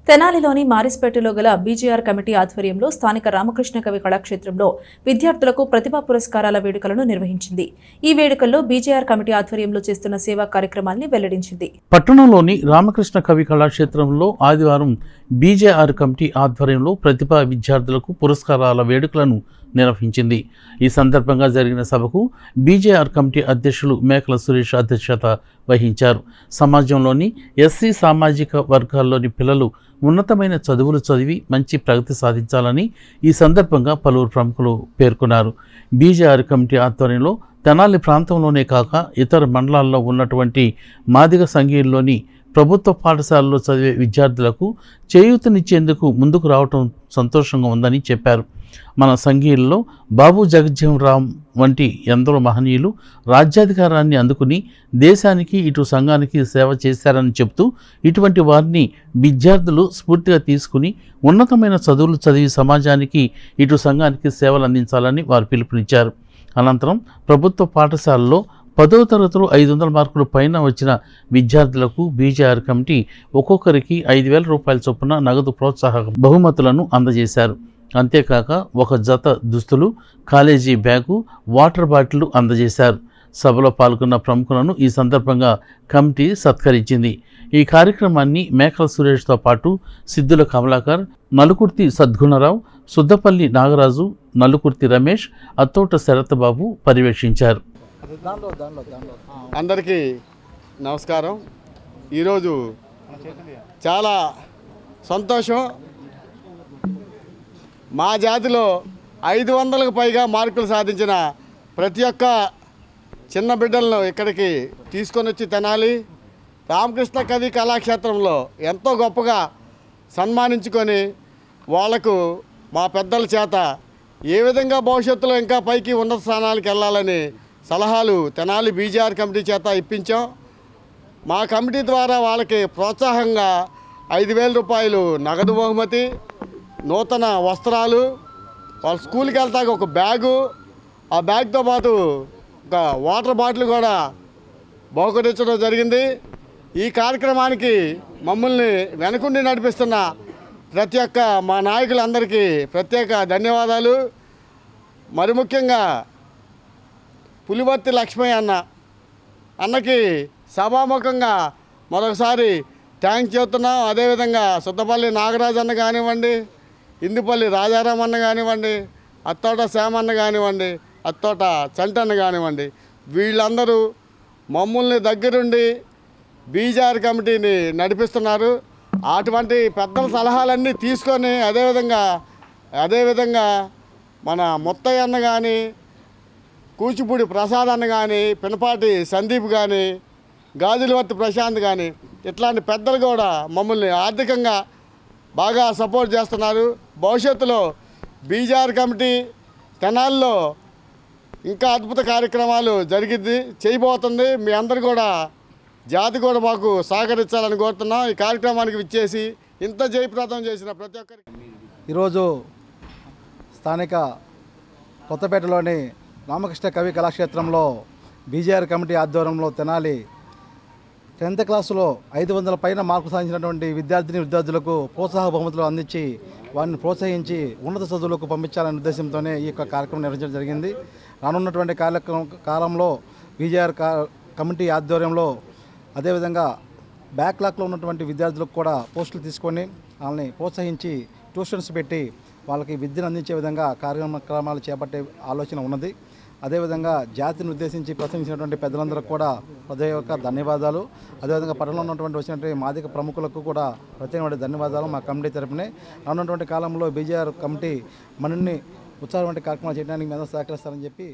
తెనాలిలోని మారిస్పేటలో గల BJR committee ఆధ్వర్యంలో స్థానిక రామకృష్ణ కవి కళాక్షేత్రంలో విద్యార్థులకు ప్రతిభా పురస్కారాల వేడుకలను నిర్వహించింది. ఈ వేడుకల్లో బీజేఆర్ కమిటీ ఆధ్వర్యంలో చేస్తున్న సేవా కార్యక్రమాల్ని వెల్లడించింది. పట్టణంలోని రామకృష్ణ కవి కళాక్షేత్రంలో ఆదివారం బీజేఆర్ కమిటీ ఆధ్వర్యంలో ప్రతిభా విద్యార్థులకు పురస్కారాల వేడుకలను నిర్వహించింది. ఈ సందర్భంగా జరిగిన సభకు బీజేఆర్ కమిటీ అధ్యక్షులు మేకల సురేష్ అధ్యక్షత వహించారు. సమాజంలోని ఎస్సీ సామాజిక వర్గాల్లోని పిల్లలు ఉన్నతమైన చదువులు చదివి మంచి ప్రగతి సాధించాలని ఈ సందర్భంగా పలువురు ప్రముఖులు పేర్కొన్నారు. బీజేఆర్ కమిటీ ఆధ్వర్యంలో తెనాలి ప్రాంతంలోనే కాక ఇతర మండలాల్లో ఉన్నటువంటి మాదిగ సంఘీయుల్లోని ప్రభుత్వ పాఠశాలలో చదివే విద్యార్థులకు చేయూతనిచ్చేందుకు ముందుకు రావటం సంతోషంగా ఉందని చెప్పారు. మన సంఘీయుల్లో బాబు జగజ్జీవన్ రామ్ వంటి ఎందరో మహనీయులు రాజ్యాధికారాన్ని అందుకుని దేశానికి ఇటు సంఘానికి సేవ చేశారని చెబుతూ ఇటువంటి వారిని విద్యార్థులు స్ఫూర్తిగా తీసుకుని ఉన్నతమైన చదువులు చదివి సమాజానికి ఇటు సంఘానికి సేవలు అందించాలని వారు పిలుపునిచ్చారు. అనంతరం ప్రభుత్వ పాఠశాలలో 10వ తరగతిలో 500 మార్కులు పైన వచ్చిన విద్యార్థులకు బీజేఆర్ కమిటీ ఒక్కొక్కరికి 5,000 రూపాయల చొప్పున నగదు ప్రోత్సాహక బహుమతులను అందజేశారు. అంతేకాక ఒక జత దుస్తులు, కాలేజీ బ్యాగు, వాటర్ బాటిల్ అందజేశారు. సభలో పాల్గొన్న ప్రముఖులను ఈ సందర్భంగా కమిటీ సత్కరించింది. ఈ కార్యక్రమాన్ని మేకల సురేష్తో పాటు సిద్ధుల కమలాకర్, నలుకుర్తి సద్గుణరావు, సుద్దపల్లి నాగరాజు, నలుకుర్తి రమేష్, అత్తోట శరత్బాబు పర్యవేక్షించారు. అందరికీ నమస్కారం. ఈరోజు చాలా సంతోషం. మా జాతిలో 500కు పైగా మార్కులు సాధించిన ప్రతి ఒక్క చిన్న బిడ్డలను ఇక్కడికి తీసుకొని వచ్చి తెనాలి రామకృష్ణ కవి కళాక్షేత్రంలో ఎంతో గొప్పగా సన్మానించుకొని వాళ్లకు మా పెద్దల చేత ఏ విధంగా భవిష్యత్తులో ఇంకా పైకి ఉన్నత స్థానాలకు వెళ్ళాలని సలహాలు తెనాలి బీజేఆర్ కమిటీ చేత ఇప్పించాం. మా కమిటీ ద్వారా వాళ్ళకి ప్రోత్సాహంగా 5,000 రూపాయలు నగదు బహుమతి, నూతన వస్త్రాలు, వాళ్ళ స్కూల్కి వెళ్తాక ఒక బ్యాగు, ఆ బ్యాగ్తో పాటు ఒక వాటర్ బాటిల్ కూడా బహుకరించడం జరిగింది. ఈ కార్యక్రమానికి మమ్మల్ని వెనకుండి నడిపిస్తున్న ప్రతి ఒక్క మా నాయకులందరికీ ప్రత్యేక ధన్యవాదాలు. మరి ముఖ్యంగా పులివర్తి లక్ష్మయ్య అన్నకి సభాముఖంగా మరొకసారి థ్యాంక్స్ చెప్తున్నాం. అదేవిధంగా సుద్దపల్లి నాగరాజు అన్న కానివ్వండి, ఇందుపల్లి రాజారాం అన్న కానివ్వండి, అత్తోట శ్యామన్న కానివ్వండి, అత్తోట చంటన్న కానివ్వండి, వీళ్ళందరూ మమ్మల్ని దగ్గరుండి బీజేఆర్ కమిటీని నడిపిస్తున్నారు. అటువంటి పెద్దల సలహాలన్నీ తీసుకొని అదేవిధంగా మన ముత్తయ్య అన్న కానీ, కూచిపూడి ప్రసాద్ అన్న కానీ, పినపాటి సందీప్ కానీ, గాజులవర్తి ప్రశాంత్ కానీ ఇట్లాంటి పెద్దలు కూడా మమ్మల్ని ఆర్థికంగా బాగా సపోర్ట్ చేస్తున్నారు. భవిష్యత్తులో బీజేఆర్ కమిటీ తెనాల్లో ఇంకా అద్భుత కార్యక్రమాలు చేయబోతుంది. మీ అందరు కూడా జాతి కూడా మాకు సహకరించాలని కోరుతున్నాం. ఈ కార్యక్రమానికి విచ్చేసి ఇంత జయప్రదం చేసిన ప్రతి ఒక్కరికి ఈరోజు స్థానిక కొత్తపేటలోని రామకృష్ణ కవి కళాక్షేత్రంలో బీజేఆర్ కమిటీ ఆధ్వర్యంలో తెనాలి 10th క్లాసులో 500 పైన మార్కులు సాధించినటువంటి విద్యార్థులకు ప్రోత్సాహ బహుమతులు అందించి వారిని ప్రోత్సహించి ఉన్నత చదువులకు పంపించాలనే ఉద్దేశంతోనే ఈ యొక్క కార్యక్రమం నిర్వహించడం జరిగింది. రానున్నటువంటి కాలంలో బీజేఆర్ కమిటీ ఆధ్వర్యంలో అదేవిధంగా బ్యాక్లాగ్లో ఉన్నటువంటి విద్యార్థులకు కూడా పోస్టులు తీసుకొని వాళ్ళని ప్రోత్సహించి ట్యూషన్స్ పెట్టి వాళ్ళకి విద్యను అందించే విధంగా కార్యక్రమాలు చేపట్టే ఆలోచన ఉన్నది. అదేవిధంగా జాతిని ఉద్దేశించి ప్రసంగించినటువంటి పెద్దలందరికీ కూడా హృదయపూర్వక ధన్యవాదాలు. అదేవిధంగా పట్టణంలో వచ్చినటువంటి మాదిక ప్రముఖులకు కూడా ప్రత్యేకమైన ధన్యవాదాలు మా కమిటీ తరపునే. రానున్నటువంటి కాలంలో బీజేఆర్ కమిటీ మరిన్ని ఉత్సాహమైన కార్యక్రమాలు చేయడానికి మేము సహకరిస్తారని చెప్పి